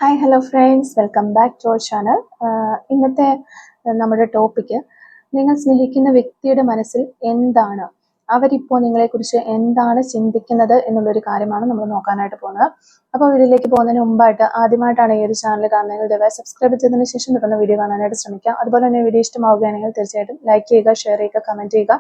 Hi hello friends, welcome back to our channel. ഇന്നത്തെ നമ്മുടെ topic, നിങ്ങൾ സ്നേഹിക്കുന്ന വ്യക്തിയുടെ മനസ്സിൽ എന്താണ്, അവരിപ്പോൾ നിങ്ങളെക്കുറിച്ച് എന്താണ് ചിന്തിക്കുന്നത് എന്നുള്ളൊരു കാര്യമാണ് നമ്മൾ നോക്കാനായിട്ട് പോകുന്നത്. അപ്പോൾ വീഡിയോയിലേക്ക് പോകുന്നതിന് മുമ്പായിട്ട് ആദ്യമായിട്ടാണ് ഈ ഒരു ചാനൽ കാണുന്നതെങ്കിൽ ദയവായി സബ്സ്ക്രൈബ് ചെയ്തതിന് ശേഷം തുടർന്ന് വീഡിയോ കാണാനായിട്ട് ശ്രമിക്കുക. അതുപോലെ തന്നെ വീഡിയോ ഇഷ്ടമാവുകയാണെങ്കിൽ തീർച്ചയായിട്ടും ലൈക്ക് ചെയ്യുക, ഷെയർ ചെയ്യുക, കമൻറ്റ് ചെയ്യുക.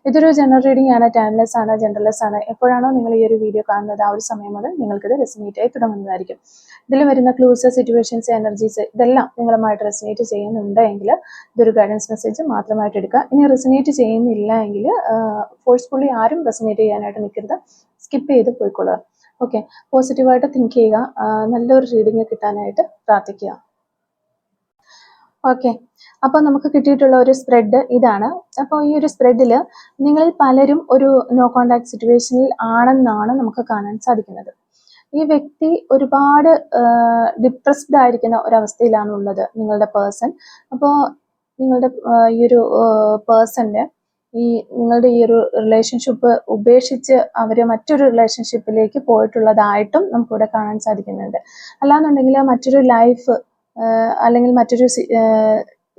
ഇതൊരു ജനറൽ റീഡിംഗ് ആണ്, ടൈംലെസ് ആണ്, ജനറൽലെസ് ആണ്. എപ്പോഴാണോ നിങ്ങൾ ഈ ഒരു വീഡിയോ കാണുന്നത് ആ ഒരു സമയം മുതൽ നിങ്ങൾക്കിത് റെസിനേറ്റ് ആയി തുടങ്ങുന്നതായിരിക്കും. ഇതിൽ വരുന്ന ക്ലൂസ്, സിറ്റുവേഷൻസ്, എനർജീസ് ഇതെല്ലാം നിങ്ങളുമായിട്ട് റെസിനേറ്റ് ചെയ്യുന്നുണ്ടെങ്കിൽ ഇതൊരു ഗൈഡൻസ് മെസ്സേജ് മാത്രമായിട്ട് എടുക്കുക. ഇനി റെസിനേറ്റ് ചെയ്യുന്നില്ല എങ്കിൽ ഫോഴ്സ്ഫുള്ളി ആരും റെസിനേറ്റ് ചെയ്യാനായിട്ട് നിൽക്കരുത്, സ്കിപ്പ് ചെയ്ത് പോയിക്കൊള്ളുക. ഓക്കെ, പോസിറ്റീവായിട്ട് തിങ്ക് ചെയ്യുക, നല്ലൊരു റീഡിങ് കിട്ടാനായിട്ട് പ്രാർത്ഥിക്കുക. ഓക്കെ, അപ്പോൾ നമുക്ക് കിട്ടിയിട്ടുള്ള ഒരു സ്പ്രെഡ് ഇതാണ്. അപ്പോൾ ഈ ഒരു സ്പ്രെഡിൽ നിങ്ങളിൽ പലരും ഒരു നോ കോണ്ടാക്ട് സിറ്റുവേഷനിൽ ആണെന്നാണ് നമുക്ക് കാണാൻ സാധിക്കുന്നത്. ഈ വ്യക്തി ഒരുപാട് ഡിപ്രസ്ഡ് ആയിരിക്കുന്ന ഒരവസ്ഥയിലാണ് ഉള്ളത് നിങ്ങളുടെ പേഴ്സൺ. അപ്പോൾ നിങ്ങളുടെ ഈ ഒരു പേഴ്സൻ്റെ നിങ്ങളുടെ ഈ ഒരു റിലേഷൻഷിപ്പ് ഉപേക്ഷിച്ച് അവർ മറ്റൊരു റിലേഷൻഷിപ്പിലേക്ക് പോയിട്ടുള്ളതായിട്ടും നമുക്കിവിടെ കാണാൻ സാധിക്കുന്നുണ്ട്. അല്ലാന്നുണ്ടെങ്കിൽ മറ്റൊരു ലൈഫ് അല്ലെങ്കിൽ മറ്റൊരു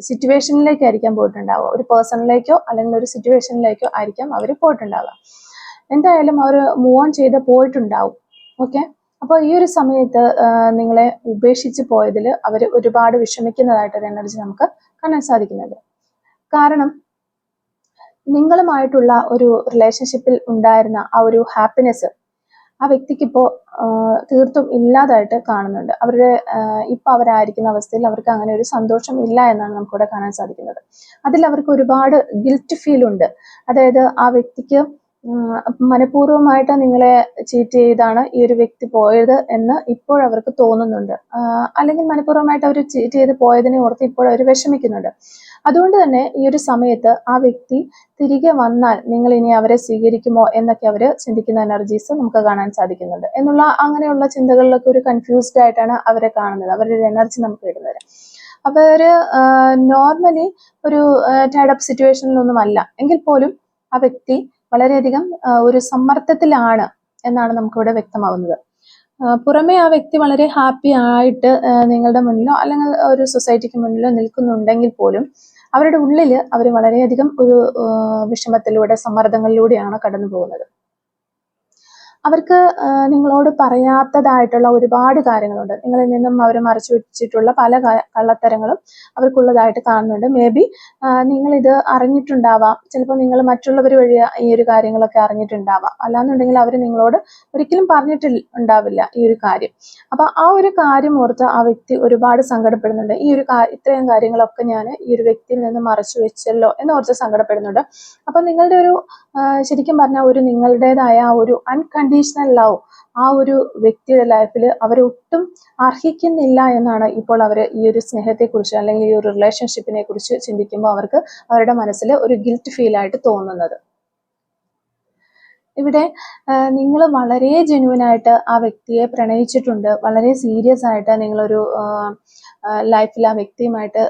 സിറ്റുവേഷനിലേക്കായിരിക്കാം പോയിട്ടുണ്ടാവുക. ഒരു പേഴ്സണിലേക്കോ അല്ലെങ്കിൽ ഒരു സിറ്റുവേഷനിലേക്കോ ആയിരിക്കാം അവർ പോയിട്ടുണ്ടാവുക. എന്തായാലും അവർ മൂവ് ഓൺ ചെയ്ത് പോയിട്ടുണ്ടാവും. ഓക്കെ, അപ്പോൾ ഈ ഒരു സമയത്ത് നിങ്ങളെ ഉപേക്ഷിച്ച് പോയതിൽ അവർ ഒരുപാട് വിഷമിക്കുന്നതായിട്ടൊരു എനർജി നമുക്ക് കാണാൻ സാധിക്കുന്നുണ്ട്. കാരണം നിങ്ങളുമായിട്ടുള്ള ഒരു റിലേഷൻഷിപ്പിൽ ഉണ്ടായിരുന്ന ആ ഒരു ഹാപ്പിനെസ് ആ വ്യക്തിക്കിപ്പോൾ തീർത്തും ഇല്ലാതായിട്ട് കാണുന്നുണ്ട്. ഇപ്പോൾ അവരായിരിക്കുന്ന അവസ്ഥയിൽ അവർക്ക് അങ്ങനെ ഒരു സന്തോഷം ഇല്ല എന്നാണ് നമുക്കിവിടെ കാണാൻ സാധിക്കുന്നത്. അതിൽ അവർക്ക് ഒരുപാട് ഗിൽറ്റ് ഫീൽ ഉണ്ട്. അതായത് ആ വ്യക്തിക്ക് മനഃപൂർവ്വമായിട്ട് നിങ്ങളെ ചീറ്റ് ചെയ്താണ് ഈ ഒരു വ്യക്തി പോയത് എന്ന് ഇപ്പോഴവർക്ക് തോന്നുന്നുണ്ട്. അല്ലെങ്കിൽ മനഃപൂർവ്വമായിട്ട് അവർ ചീറ്റ് ചെയ്ത് പോയതിനെ ഓർത്ത് ഇപ്പോഴവർ വിഷമിക്കുന്നുണ്ട്. അതുകൊണ്ട് തന്നെ ഈ ഒരു സമയത്ത് ആ വ്യക്തി തിരികെ വന്നാൽ നിങ്ങൾ ഇനി അവരെ സ്വീകരിക്കുമോ എന്നൊക്കെ അവർ ചിന്തിക്കുന്ന എനർജീസ് നമുക്ക് കാണാൻ സാധിക്കുന്നുണ്ട്. അങ്ങനെയുള്ള ചിന്തകളിലൊക്കെ ഒരു കൺഫ്യൂസ്ഡ് ആയിട്ടാണ് അവരെ കാണുന്നത്, അവരുടെ ഒരു എനർജി നമുക്ക് ഇടുന്നത്. അപ്പോൾ അവർ നോർമലി ഒരു ടൈഡപ്പ് സിറ്റുവേഷനിലൊന്നുമല്ല എങ്കിൽ പോലും ആ വ്യക്തി വളരെയധികം ഒരു സമ്മർദ്ദത്തിലാണ് എന്നാണ് നമുക്കിവിടെ വ്യക്തമാവുന്നത്. പുറമേ ആ വ്യക്തി വളരെ ഹാപ്പി ആയിട്ട് നിങ്ങളുടെ മുന്നിലോ അല്ലെങ്കിൽ ഒരു സൊസൈറ്റിക്ക് മുന്നിലോ നിൽക്കുന്നുണ്ടെങ്കിൽ പോലും അവരുടെ ഉള്ളിൽ അവർ വളരെയധികം ഒരു വിഷമത്തിലൂടെ, സമ്മർദ്ദങ്ങളിലൂടെയാണ് കടന്നു പോകുന്നത്. അവർക്ക് നിങ്ങളോട് പറയാത്തതായിട്ടുള്ള ഒരുപാട് കാര്യങ്ങളുണ്ട്. നിങ്ങളിൽ നിന്നും അവർ മറച്ചു വെച്ചിട്ടുള്ള പല കള്ളത്തരങ്ങളും അവർക്കുള്ളതായിട്ട് കാണുന്നുണ്ട്. മേ ബി നിങ്ങളിത് അറിഞ്ഞിട്ടുണ്ടാവാം, ചിലപ്പോൾ നിങ്ങൾ മറ്റുള്ളവർ വഴി ഈ ഒരു കാര്യങ്ങളൊക്കെ അറിഞ്ഞിട്ടുണ്ടാവാം. അല്ലാന്നുണ്ടെങ്കിൽ അവർ നിങ്ങളോട് ഒരിക്കലും പറഞ്ഞിട്ടുണ്ടാവില്ല ഈ ഒരു കാര്യം. അപ്പോൾ ആ ഒരു കാര്യം ഓർത്ത് ആ വ്യക്തി ഒരുപാട് സങ്കടപ്പെടുന്നുണ്ട്. ഇത്രയും കാര്യങ്ങളൊക്കെ ഞാൻ ഈ ഒരു വ്യക്തിയിൽ നിന്ന് മറച്ചു വെച്ചല്ലോ എന്നോർത്ത് സങ്കടപ്പെടുന്നുണ്ട്. അപ്പോൾ നിങ്ങളുടെ ഒരു ശരിക്കും പറഞ്ഞാൽ ഒരു നിങ്ങളുടേതായ ആ ഒരു അൺകണ്ടീഷണൽ ലവ് ആ ഒരു വ്യക്തിയുടെ ലൈഫിൽ അവരൊട്ടും അർഹിക്കുന്നില്ല എന്നാണ് ഇപ്പോൾ അവർ ഈ ഒരു സ്നേഹത്തെക്കുറിച്ച് അല്ലെങ്കിൽ ഈ ഒരു റിലേഷൻഷിപ്പിനെ കുറിച്ച് ചിന്തിക്കുമ്പോൾ അവർക്ക് അവരുടെ മനസ്സിൽ ഒരു ഗിൽറ്റ് ഫീൽ ആയിട്ട് തോന്നുന്നത്. ഇവിടെ നിങ്ങൾ വളരെ ജെന്യുവനായിട്ട് ആ വ്യക്തിയെ പ്രണയിച്ചിട്ടുണ്ട്. വളരെ സീരിയസ് ആയിട്ട് നിങ്ങളൊരു ലൈഫിൽ ആ വ്യക്തിയുമായിട്ട്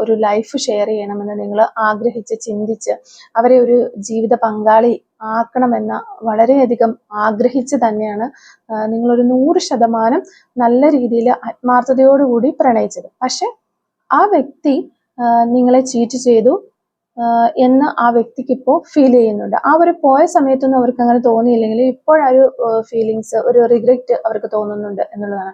ഒരു ലൈഫ് ഷെയർ ചെയ്യണമെന്ന് നിങ്ങൾ ആഗ്രഹിച്ച് ചിന്തിച്ച് അവരെ ഒരു ജീവിത പങ്കാളി ആക്കണമെന്ന വളരെയധികം ആഗ്രഹിച്ച് തന്നെയാണ് നിങ്ങളൊരു 100% നല്ല രീതിയിൽ ആത്മാർത്ഥതയോടുകൂടി പ്രണയിച്ചത്. പക്ഷെ ആ വ്യക്തി നിങ്ങളെ ചീറ്റ് ചെയ്തു എന്ന് ആ വ്യക്തിക്ക് ഇപ്പോൾ ഫീൽ ചെയ്യുന്നുണ്ട്. ആ ഒരു പോയ സമയത്തൊന്നും അവർക്ക് അങ്ങനെ തോന്നിയില്ലെങ്കിൽ ഇപ്പോഴൊരു ഫീലിങ്സ്, ഒരു റിഗ്രറ്റ് അവർക്ക് തോന്നുന്നുണ്ട് എന്നുള്ളതാണ്.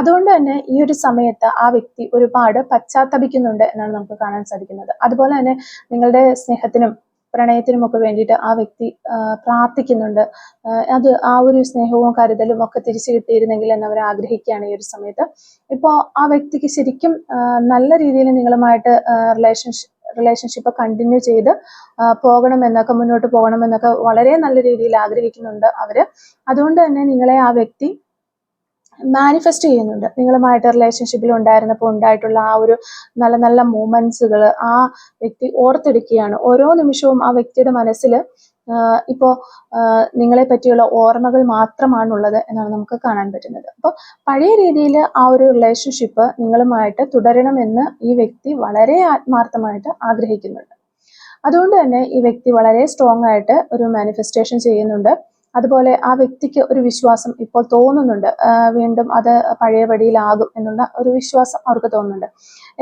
അതുകൊണ്ട് തന്നെ ഈ ഒരു സമയത്ത് ആ വ്യക്തി ഒരുപാട് പശ്ചാത്തപിക്കുന്നുണ്ട് എന്നാണ് നമുക്ക് കാണാൻ സാധിക്കുന്നത്. അതുപോലെ തന്നെ നിങ്ങളുടെ സ്നേഹത്തിനും പ്രണയത്തിനും ഒക്കെ വേണ്ടിയിട്ട് ആ വ്യക്തി പ്രാർത്ഥിക്കുന്നുണ്ട്. അത് ആ ഒരു സ്നേഹവും കരുതലും ഒക്കെ തിരിച്ചു കിട്ടിയിരുന്നെങ്കിൽ എന്നവർ ആഗ്രഹിക്കുകയാണ് ഈ ഒരു സമയത്ത്. ഇപ്പോൾ ആ വ്യക്തിക്ക് ശരിക്കും നല്ല രീതിയിൽ നിങ്ങളുമായിട്ട് റിലേഷൻഷിപ്പ് കണ്ടിന്യൂ ചെയ്ത് പോകണമെന്നൊക്കെ, മുന്നോട്ട് പോകണമെന്നൊക്കെ വളരെ നല്ല രീതിയിൽ ആഗ്രഹിക്കുന്നുണ്ട് അവർ. അതുകൊണ്ട് തന്നെ നിങ്ങളെ ആ വ്യക്തി മാനിഫെസ്റ്റ് ചെയ്യുന്നുണ്ട്. നിങ്ങളുമായിട്ട് റിലേഷൻഷിപ്പിൽ ഉണ്ടായിരുന്നപ്പോൾ ഉണ്ടായിട്ടുള്ള ആ ഒരു നല്ല നല്ല മൂമെന്റ്സുകൾ ആ വ്യക്തി ഓർത്തെടുക്കുകയാണ്. ഓരോ നിമിഷവും ആ വ്യക്തിയുടെ മനസ്സിൽ ഇപ്പോൾ നിങ്ങളെ പറ്റിയുള്ള ഓർമ്മകൾ മാത്രമാണുള്ളത് എന്നാണ് നമുക്ക് കാണാൻ പറ്റുന്നത്. അപ്പോൾ പഴയ രീതിയിൽ ആ ഒരു റിലേഷൻഷിപ്പ് നിങ്ങളുമായിട്ട് തുടരണമെന്ന് ഈ വ്യക്തി വളരെ ആത്മാർത്ഥമായിട്ട് ആഗ്രഹിക്കുന്നുണ്ട്. അതുകൊണ്ട് തന്നെ ഈ വ്യക്തി വളരെ സ്ട്രോങ് ആയിട്ട് ഒരു മാനിഫെസ്റ്റേഷൻ ചെയ്യുന്നുണ്ട്. അതുപോലെ ആ വ്യക്തിക്ക് ഒരു വിശ്വാസം ഇപ്പോൾ തോന്നുന്നുണ്ട്, വീണ്ടും അത് പഴയപടിയിലാകും എന്നുള്ള ഒരു വിശ്വാസം അവർക്ക് തോന്നുന്നുണ്ട്.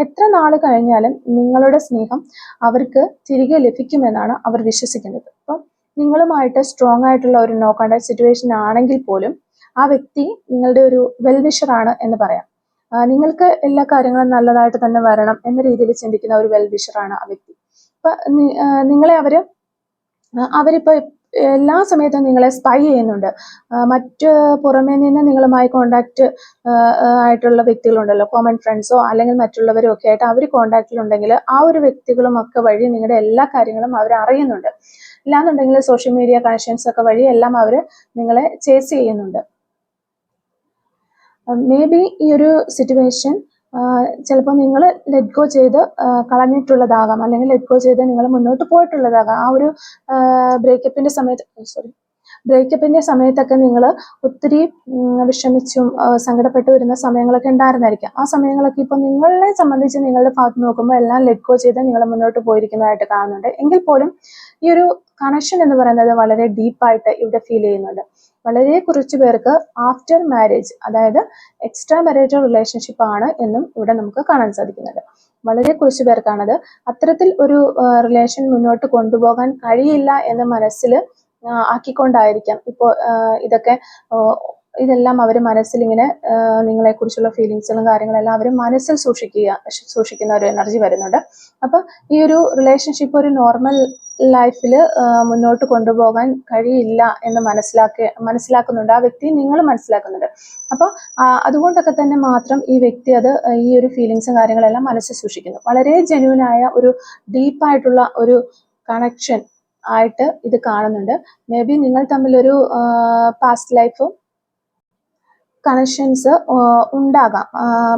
എത്ര നാൾ കഴിഞ്ഞാലും നിങ്ങളുടെ സ്നേഹം അവർക്ക് തിരികെ ലഭിക്കുമെന്നാണ് അവർ വിശ്വസിക്കുന്നത്. അപ്പം നിങ്ങളുമായിട്ട് സ്ട്രോങ് ആയിട്ടുള്ള ഒരു നോ കോൺടാക്ട് സിറ്റുവേഷൻ ആണെങ്കിൽ പോലും ആ വ്യക്തി നിങ്ങളുടെ ഒരു വെൽവിഷർ ആണ് എന്ന് പറയാം. നിങ്ങൾക്ക് എല്ലാ കാര്യങ്ങളും നല്ലതായിട്ട് തന്നെ വരണം എന്ന രീതിയിൽ ചിന്തിക്കുന്ന ഒരു വെൽവിഷർ ആണ് ആ വ്യക്തി. അപ്പൊ നിങ്ങളെ അവരിപ്പോ എല്ലാ സമയത്തും നിങ്ങളെ സ്പൈ ചെയ്യുന്നുണ്ട്. മറ്റ് പുറമേ നിന്ന് നിങ്ങളുമായി കോണ്ടാക്ട് ആയിട്ടുള്ള വ്യക്തികളുണ്ടല്ലോ, കോമൺ ഫ്രണ്ട്സോ അല്ലെങ്കിൽ മറ്റുള്ളവരോ ഒക്കെ ആയിട്ട് അവർ കോണ്ടാക്റ്റിലുണ്ടെങ്കിൽ ആ ഒരു വ്യക്തികളും ഒക്കെ വഴി നിങ്ങളുടെ എല്ലാ കാര്യങ്ങളും അവർ അറിയുന്നുണ്ട്. ഇല്ലാന്നുണ്ടെങ്കിൽ സോഷ്യൽ മീഡിയ കണക്ഷൻസ് ഒക്കെ വഴി എല്ലാം അവർ നിങ്ങളെ ചേസ് ചെയ്യുന്നുണ്ട്. മേ ബി ഈ ഒരു സിറ്റുവേഷൻ ചിലപ്പോൾ നിങ്ങൾ ലെറ്റ് ഗോ ചെയ്ത് കളഞ്ഞിട്ടുള്ളതാകാം, അല്ലെങ്കിൽ ലെറ്റ് ഗോ ചെയ്ത് നിങ്ങൾ മുന്നോട്ട് പോയിട്ടുള്ളതാകാം. ആ ഒരു ബ്രേക്കപ്പിന്റെ സമയത്തൊക്കെ നിങ്ങൾ ഒത്തിരി വിഷമിച്ചും സങ്കടപ്പെട്ടു വരുന്ന സമയങ്ങളൊക്കെ ഉണ്ടായിരുന്നായിരിക്കാം. ആ സമയങ്ങളൊക്കെ ഇപ്പോൾ നിങ്ങളെ സംബന്ധിച്ച് നിങ്ങളുടെ ഭാഗത്ത് നോക്കുമ്പോൾ എല്ലാം ലെറ്റ് ഗോ ചെയ്ത് നിങ്ങൾ മുന്നോട്ട് പോയിരിക്കുന്നതായിട്ട് കാണുന്നുണ്ട്. എങ്കിൽ പോലും ഈ ഒരു കണക്ഷൻ എന്ന് പറയുന്നത് വളരെ ഡീപ്പായിട്ട് ഇവിടെ ഫീൽ ചെയ്യുന്നുണ്ട്. വളരെ കുറച്ചു പേർക്ക് ആഫ്റ്റർ മാരേജ്, അതായത് എക്സ്ട്രാ മാരിറ്റൽ റിലേഷൻഷിപ്പ് ആണ് എന്നും ഇവിടെ നമുക്ക് കാണാൻ സാധിക്കുന്നുണ്ട്. വളരെ കുറച്ചു പേർക്കാണത്. അത്തരത്തിൽ ഒരു റിലേഷൻ മുന്നോട്ട് കൊണ്ടുപോകാൻ കഴിയില്ല എന്ന് മനസ്സിൽ ആക്കിക്കൊണ്ടായിരിക്കാം ഇപ്പോൾ ഇതെല്ലാം അവർ മനസ്സിലിങ്ങനെ നിങ്ങളെക്കുറിച്ചുള്ള ഫീലിങ്സുകളും കാര്യങ്ങളെല്ലാം അവർ മനസ്സിൽ സൂക്ഷിക്കുന്ന ഒരു എനർജി വരുന്നുണ്ട്. അപ്പൊ ഈ ഒരു റിലേഷൻഷിപ്പ് ഒരു നോർമൽ ലൈഫിൽ മുന്നോട്ട് കൊണ്ടുപോകാൻ കഴിയില്ല എന്ന് മനസ്സിലാക്കുന്നുണ്ട് ആ വ്യക്തി, നിങ്ങൾ മനസ്സിലാക്കുന്നുണ്ട്. അപ്പോൾ അതുകൊണ്ടൊക്കെ തന്നെ മാത്രം ഈ വ്യക്തി ഈ ഒരു ഫീലിങ്സും കാര്യങ്ങളെല്ലാം മനസ്സിൽ സൂക്ഷിക്കുന്നു. വളരെ ജെന്യൂനായ ഒരു ഡീപ്പായിട്ടുള്ള ഒരു കണക്ഷൻ ആയിട്ട് ഇത് കാണുന്നുണ്ട്. മേ ബി നിങ്ങൾ തമ്മിലൊരു പാസ്റ്റ് ലൈഫും കണക്ഷൻസ് ഉണ്ടാകാം.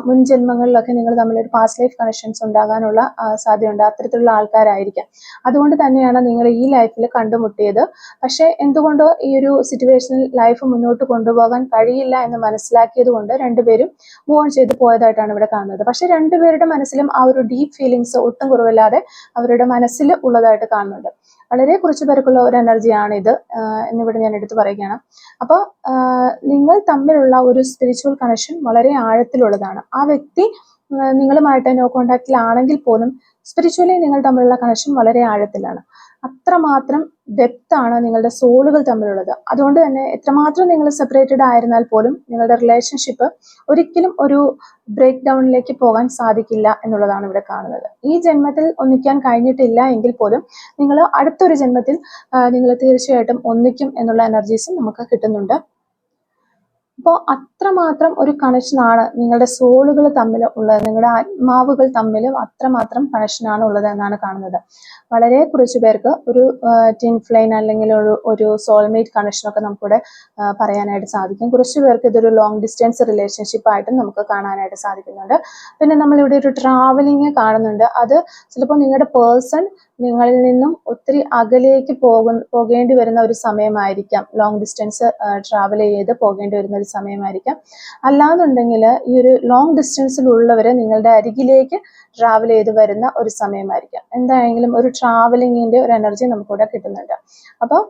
മുൻ ജന്മങ്ങളിലൊക്കെ നിങ്ങൾ തമ്മിലൊരു പാസ്റ്റ് ലൈഫ് കണക്ഷൻസ് ഉണ്ടാകാനുള്ള സാധ്യതയുണ്ട്. അത്തരത്തിലുള്ള ആൾക്കാരായിരിക്കാം. അതുകൊണ്ട് തന്നെയാണ് നിങ്ങൾ ഈ ലൈഫിൽ കണ്ടുമുട്ടിയത്. പക്ഷെ എന്തുകൊണ്ടോ ഈ ഒരു സിറ്റുവേഷനിൽ ലൈഫ് മുന്നോട്ട് കൊണ്ടുപോകാൻ കഴിയില്ല എന്ന് മനസ്സിലാക്കിയത് കൊണ്ട് രണ്ടുപേരും മൂവ് ഓൺ ചെയ്ത് പോയതായിട്ടാണ് ഇവിടെ കാണുന്നത്. പക്ഷെ രണ്ടുപേരുടെ മനസ്സിലും ആ ഒരു ഡീപ്പ് ഫീലിങ്സ് ഒട്ടും കുറവില്ലാതെ അവരുടെ മനസ്സിൽ ഉള്ളതായിട്ട് കാണുന്നുണ്ട്. വളരെ കുറച്ചു പേർക്കുള്ള ഒരു എനർജിയാണ് ഇത് എന്നിവിടെ ഞാൻ എടുത്തു പറയുകയാണ്. അപ്പോൾ നിങ്ങൾ തമ്മിലുള്ള ഒരു സ്പിരിച്വൽ കണക്ഷൻ വളരെ ആഴത്തിലുള്ളതാണ്. ആ വ്യക്തി നിങ്ങളുമായിട്ട് നോ കോണ്ടാക്റ്റിലാണെങ്കിൽ പോലും സ്പിരിച്വലി നിങ്ങൾ തമ്മിലുള്ള കണക്ഷൻ വളരെ ആഴത്തിലാണ്. അത്രമാത്രം ഡെപ്ത് ആണ് നിങ്ങളുടെ സോളുകൾ തമ്മിലുള്ളത്. അതുകൊണ്ട് തന്നെ എത്രമാത്രം നിങ്ങൾ സെപ്പറേറ്റഡ് ആയിരുന്നാൽ പോലും നിങ്ങളുടെ റിലേഷൻഷിപ്പ് ഒരിക്കലും ഒരു ബ്രേക്ക് ഡൗണിലേക്ക് പോകാൻ സാധിക്കില്ല എന്നുള്ളതാണ് ഇവിടെ കാണുന്നത്. ഈ ജന്മത്തിൽ ഒന്നിക്കാൻ കഴിഞ്ഞിട്ടില്ല എങ്കിൽ പോലും നിങ്ങൾ അടുത്തൊരു ജന്മത്തിൽ നിങ്ങൾ തീർച്ചയായിട്ടും ഒന്നിക്കും എന്നുള്ള എനർജീസും നമുക്ക് കിട്ടുന്നുണ്ട്. അപ്പോൾ അത്രമാത്രം ഒരു കണക്ഷനാണ് നിങ്ങളുടെ സോളുകൾ തമ്മിൽ ഉള്ളത്, നിങ്ങളുടെ ആത്മാവുകൾ തമ്മിൽ അത്രമാത്രം കണക്ഷനാണ് ഉള്ളത് എന്നാണ് കാണുന്നത്. വളരെ കുറച്ചു പേർക്ക് ഒരു ട്വിൻ ഫ്ലെയിം അല്ലെങ്കിൽ ഒരു സോൾമേറ്റ് കണക്ഷനൊക്കെ നമുക്കിവിടെ പറയാനായിട്ട് സാധിക്കും. കുറച്ചു പേർക്ക് ഇതൊരു ലോങ് ഡിസ്റ്റൻസ് റിലേഷൻഷിപ്പ് ആയിട്ടും നമുക്ക് കാണാനായിട്ട് സാധിക്കുന്നുണ്ട്. പിന്നെ നമ്മളിവിടെ ഒരു ട്രാവലിംഗ് കാണുന്നുണ്ട്. അത് ചിലപ്പോൾ നിങ്ങളുടെ പേഴ്സൺ നിങ്ങളിൽ നിന്നും ഒത്തിരി അകലേക്ക് പോകേണ്ടി വരുന്ന ഒരു സമയമായിരിക്കാം. ലോങ് ഡിസ്റ്റൻസ് ട്രാവൽ ചെയ്ത് പോകേണ്ടി വരുന്ന ഒരു സമയമായിരിക്കാം. അല്ലാന്നുണ്ടെങ്കിൽ ഈ ഒരു ലോങ് ഡിസ്റ്റൻസിലുള്ളവർ നിങ്ങളുടെ അരികിലേക്ക് ട്രാവൽ ചെയ്ത് വരുന്ന ഒരു സമയമായിരിക്കാം. എന്താണെങ്കിലും ഒരു ട്രാവലിങ്ങിന്റെ ഒരു എനർജി നമുക്കിവിടെ കിട്ടുന്നുണ്ട്. അപ്പോൾ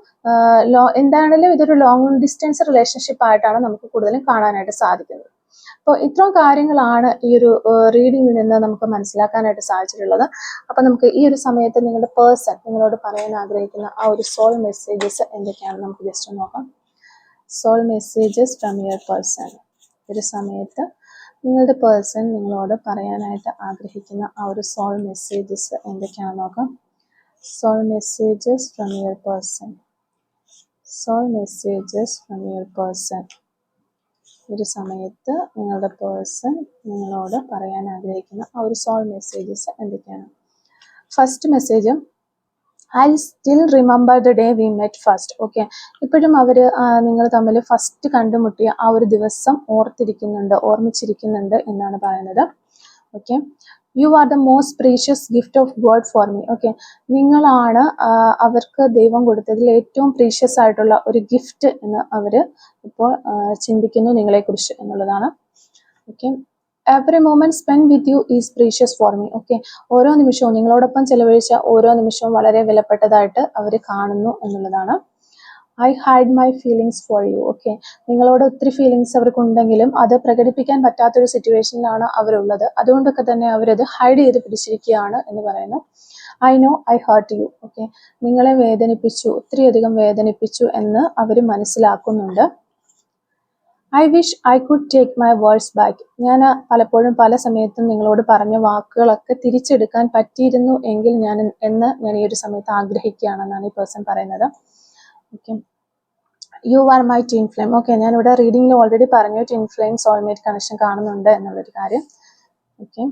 എന്താണെങ്കിലും ഇതൊരു ലോങ് ഡിസ്റ്റൻസ് റിലേഷൻഷിപ്പ് ആയിട്ടാണ് നമുക്ക് കൂടുതലും കാണാനായിട്ട് സാധിക്കുന്നത്. അപ്പോൾ ഇത്രയും കാര്യങ്ങളാണ് ഈ ഒരു റീഡിങ്ങിൽ നിന്ന് നമുക്ക് മനസ്സിലാക്കാനായിട്ട് സാധിച്ചിട്ടുള്ളത്. അപ്പോൾ നമുക്ക് ഈ ഒരു സമയത്ത് നിങ്ങളുടെ പേഴ്സൺ നിങ്ങളോട് പറയാൻ ആഗ്രഹിക്കുന്ന ആ ഒരു സോൾ മെസ്സേജസ് എന്തൊക്കെയാണ് നമുക്ക് ജസ്റ്റ് നോക്കാം. Soul messages from your person. ഒരു സമയത്ത് നിങ്ങളുടെ പേഴ്സൺ നിങ്ങളോട് പറയാനായിട്ട് ആഗ്രഹിക്കുന്ന ആ ഒരു സോൾ മെസ്സേജസ് എന്തൊക്കെയാണെന്ന് നോക്കാം. Soul messages from your person. Soul messages from your person. ഒരു സമയത്ത് നിങ്ങളുടെ പേഴ്സൺ നിങ്ങളോട് പറയാൻ ആഗ്രഹിക്കുന്ന ആ ഒരു സോൾ മെസ്സേജസ് എന്തൊക്കെയാണ്. First message, I still remember the day we met first. Okay, ഇപ്പോഴും അവർ നിങ്ങൾ തമ്മിൽ ഫസ്റ്റ് കണ്ടുമുട്ടിയ ആ ഒരു ദിവസം ഓർമ്മിച്ചിരിക്കുന്നുണ്ട് എന്നാണ് പറയുന്നത്. Okay, you are the most precious gift of God for me. Okay, നിങ്ങളാണ് അവർക്ക് ദൈവം കൊടുത്തതിൽ ഏറ്റവും പ്രീഷ്യസ് ആയിട്ടുള്ള ഒരു ഗിഫ്റ്റ് എന്ന് അവർ ഇപ്പോൾ ചിന്തിക്കുന്നു നിങ്ങളെക്കുറിച്ച് എന്നുള്ളതാണ്. Okay, every moment spend with you is precious for me. Okay, ഓരോ നിമിഷവും നിങ്ങളോടൊപ്പം ചെലവഴിച്ച ഓരോ നിമിഷവും വളരെ വിലപ്പെട്ടതായിട്ട് അവർ കാണുന്നു എന്നുള്ളതാണ്. I hide my feelings for you. Okay, നിങ്ങളോട് ഒത്തിരി ഫീലിങ്സ് അവർക്കുണ്ടെങ്കിലും അത് പ്രകടിപ്പിക്കാൻ പറ്റാത്തൊരു സിറ്റുവേഷനിലാണ് അവരുള്ളത്. അതുകൊണ്ടൊക്കെ തന്നെ അവരത് ഹൈഡ് ചെയ്ത് പിടിച്ചിരിക്കുകയാണ് എന്ന് പറയുന്നു. I know I hurt you. Okay, നിങ്ങളെ വേദനിപ്പിച്ചു, ഒത്തിരിയധികം വേദനിപ്പിച്ചു എന്ന് അവർ മനസ്സിലാക്കുന്നുണ്ട്. I wish I could take my words back. ഞാൻ പലപ്പോഴും പല സമയത്തും നിങ്ങളോട് പറഞ്ഞ വാക്കുകളൊക്കെ തിരിച്ചെടുക്കാൻ പറ്റിയിരുന്നു എങ്കിൽ ഞാൻ ഈ ഒരു സമയത്ത് ആഗ്രഹിക്കുകയാണെന്നാണ് ഈ പേഴ്സൺ പറയുന്നത്. Okay, you are my twin flame. Okay, ഞാനിവിടെ റീഡിങ്ങിൽ ഓൾറെഡി പറഞ്ഞു ട്വിൻ ഫ്ലെയിം സോൾമേറ്റ് കണക്ഷൻ കാണുന്നുണ്ട് എന്നുള്ളൊരു കാര്യം. Okay,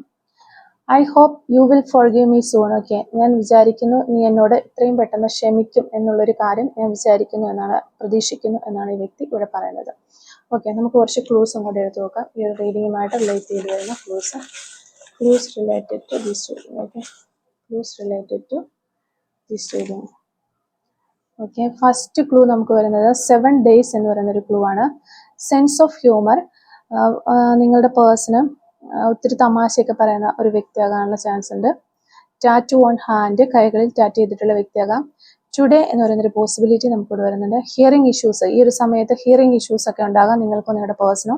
I hope you will forgive me soon. Okay, ഞാൻ വിചാരിക്കുന്നു നീ എന്നോട് ഇത്രയും പെട്ടെന്ന് ക്ഷമിക്കും എന്നുള്ളൊരു കാര്യം ഞാൻ വിചാരിക്കുന്നു എന്നാണ്, പ്രതീക്ഷിക്കുന്നു എന്നാണ് ഈ വ്യക്തി ഇവിടെ പറയുന്നത്. ഓക്കെ, നമുക്ക് കുറച്ച് ക്ലൂസും കൂടെ എടുത്ത് നോക്കാം. ഈ ഒരു റീഡിങ്ങുമായിട്ട് റിലേറ്റ് ചെയ്ത് വരുന്ന clues related to this reading. Okay, clues related to this reading. Okay, first clue നമുക്ക് വരുന്നത് 7 days എന്ന് പറയുന്നൊരു ക്ലൂ ആണ്. Sense of humour. നിങ്ങളുടെ പേഴ്സണ് ഒത്തിരി തമാശയൊക്കെ പറയുന്ന ഒരു വ്യക്തിയാകാനുള്ള ചാൻസ് ഉണ്ട്. ടാറ്റു ഓൺ ഹാൻഡ്, കൈകളിൽ ടാറ്റു ചെയ്തിട്ടുള്ള വ്യക്തിയാകാം. ടുഡേ എന്ന് പറയുന്നൊരു പോസിബിലിറ്റി നമുക്കിവിടെ വരുന്നുണ്ട്. ഹിയറിംഗ് ഇഷ്യൂസ്, ഈ ഒരു സമയത്ത് ഹിയറിംഗ് ഇഷ്യൂസ് ഒക്കെ ഉണ്ടാകാം നിങ്ങൾക്കോ നിങ്ങളുടെ പേഴ്സണോ.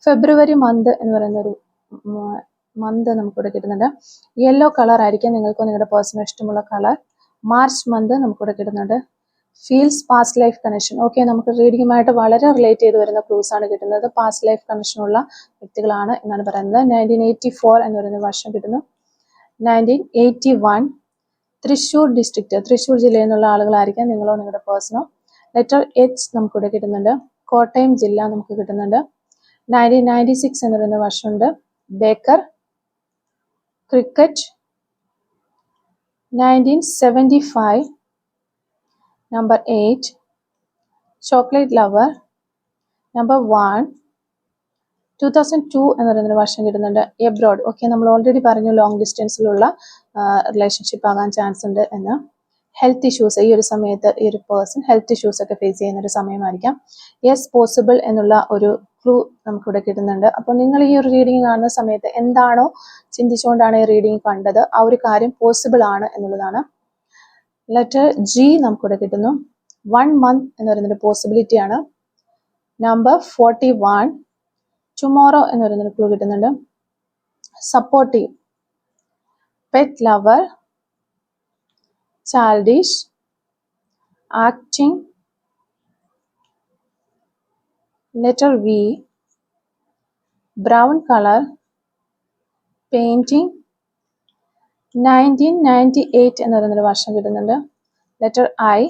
ഫെബ്രുവരി മന്ത് എന്ന് പറയുന്നൊരു മന്ത് നമുക്കിവിടെ കിട്ടുന്നുണ്ട്. യെല്ലോ കളർ ആയിരിക്കും നിങ്ങൾക്കോ നിങ്ങളുടെ പേഴ്സണോ ഇഷ്ടമുള്ള കളർ. മാർച്ച് മന്ത് നമുക്കിവിടെ കിട്ടുന്നുണ്ട്. Feels past life connection. Okay, നമുക്ക് റീഡിങ്ങുമായിട്ട് വളരെ റിലേറ്റ് ചെയ്ത് വരുന്ന ക്ലൂസ് ആണ് കിട്ടുന്നത്. പാസ്റ്റ് ലൈഫ് കണക്ഷനുള്ള വ്യക്തികളാണ് എന്നാണ് പറയുന്നത്. 1984 എന്ന് പറയുന്ന വർഷം കിട്ടുന്നു. 1981 തൃശ്ശൂർ ഡിസ്ട്രിക്റ്റ്, തൃശ്ശൂർ ജില്ലയിൽ നിന്നുള്ള ആളുകളായിരിക്കാം നിങ്ങളോ നിങ്ങളുടെ പേഴ്സണോ. ലെറ്റർ എച്ച് നമുക്കിവിടെ കിട്ടുന്നുണ്ട്. കോട്ടയം ജില്ല നമുക്ക് കിട്ടുന്നുണ്ട്. 1996 എന്ന് പറയുന്ന വർഷമുണ്ട്. Baker, cricket. 1975 number 8 chocolate lover. Number 1 2002 എന്ന് പറയുന്നൊരു വർഷം കിട്ടുന്നുണ്ട്. എബ്രോഡ്. ഓക്കെ, നമ്മൾ ഓൾറെഡി പറഞ്ഞു ലോങ് ഡിസ്റ്റൻസിലുള്ള റിലേഷൻഷിപ്പ് ആകാൻ ചാൻസ് ഉണ്ട് എന്ന്. ഹെൽത്ത് ഇഷ്യൂസ്, ഈ ഒരു സമയത്ത് ഈ ഒരു പേഴ്സൺ ഹെൽത്ത് ഇഷ്യൂസ് ഒക്കെ ഫേസ് ചെയ്യുന്ന ഒരു സമയമായിരിക്കാം. യെസ് പോസിബിൾ എന്നുള്ള ഒരു ക്ലൂ നമുക്കിവിടെ കിട്ടുന്നുണ്ട്. അപ്പോൾ നിങ്ങൾ ഈ ഒരു റീഡിങ് കാണുന്ന സമയത്ത് എന്താണോ ചിന്തിച്ചുകൊണ്ടാണ് ഈ റീഡിങ് കണ്ടത്, ആ ഒരു കാര്യം പോസിബിൾ ആണ് എന്നുള്ളതാണ്. ലെറ്റർ ജി നമുക്കിവിടെ കിട്ടുന്നു. 1 month എന്ന് പറയുന്നൊരു പോസിബിലിറ്റി ആണ്. നമ്പർ 41 ടുമോറോ എന്ന് പറയുന്നൊരു ക്ലൂ കിട്ടുന്നുണ്ട്. Supportive, pet lover, childish, acting. Letter V brown colour, painting. 1998 എന്ന് പറയുന്നൊരു വർഷം കിട്ടുന്നുണ്ട്. Letter I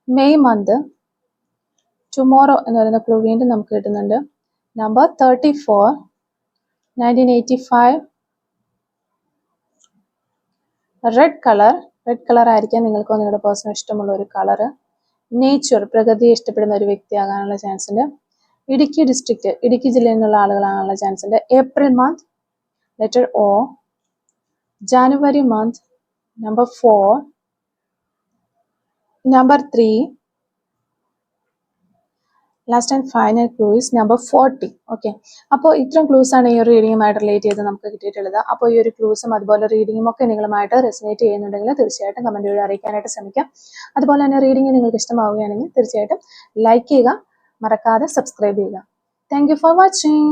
May month. Tomorrow എന്ന് പറയുന്ന ക്ലൂ വീണ്ടും നമുക്ക് കിട്ടുന്നുണ്ട്. നമ്പർ 34 1985 റെഡ് കളർ ആയിരിക്കാം നിങ്ങൾക്കോ നിങ്ങളുടെ പേഴ്സണൽ ഇഷ്ടമുള്ള ഒരു കളറ്. നേച്ചർ, പ്രകൃതിയെ ഇഷ്ടപ്പെടുന്ന ഒരു വ്യക്തിയാകാനുള്ള ചാൻസ് ഉണ്ട്. ഇടുക്കി ഡിസ്ട്രിക്റ്റ്, ഇടുക്കി ജില്ലയിൽ നിന്നുള്ള ആളുകളാകാനുള്ള ചാൻസ് ഉണ്ട്. April month. Letter O January month. Number 4 number 3 last and final clue is number 40. Okay, അപ്പോൾ ഇത്രയും ക്ലൂസ് ആണ് ഈ ഒരു റീഡിങ്ങുമായിട്ട് റിലേറ്റ് ചെയ്ത് നമുക്ക് കിട്ടിയിട്ടുള്ളത്. അപ്പോൾ ഈ ഒരു ക്ലൂസും അതുപോലെ റീഡിങ്ങും ഒക്കെ നിങ്ങളുമായിട്ട് റെസിനേറ്റ് ചെയ്യുന്നുണ്ടെങ്കിൽ തീർച്ചയായിട്ടും കമന്റ് വഴി അറിയിക്കാനായിട്ട് ശ്രമിക്കാം. അതുപോലെ തന്നെ റീഡിങ് നിങ്ങൾക്ക് ഇഷ്ടമാവുകയാണെങ്കിൽ തീർച്ചയായിട്ടും ലൈക്ക് ചെയ്യുക, മറക്കാതെ സബ്സ്ക്രൈബ് ചെയ്യുക. Thank you for watching.